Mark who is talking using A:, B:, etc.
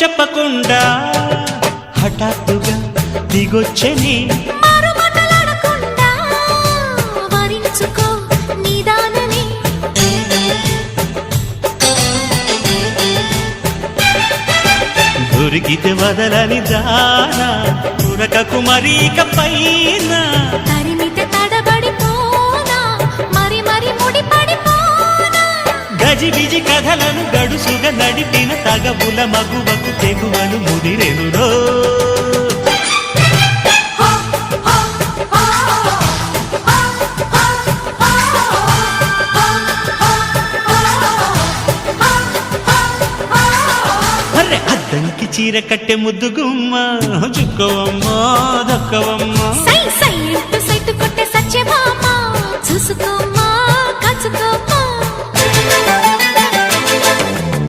A: చెప్పకుండా హఠాత్తుగా దిగొచ్చని దొరికితే వదలని దానా ఉరకకు మరీక పైన
B: తరిమితే తడబడిపోనా మరి మరి ముడిపడిపోనా
A: గజిబిజి కథలను గడుసుగా నడిపిన తగవుల మగువకు తెగువను ముదిరెనురో అద్దంకి చీర కట్టె ముద్దు గుమ్మ చుక్కవమ్మ దక్కవమ్మ
B: సై సై అంటూ సైటు కొట్టే సత్యభామ చూసుకోమ్మ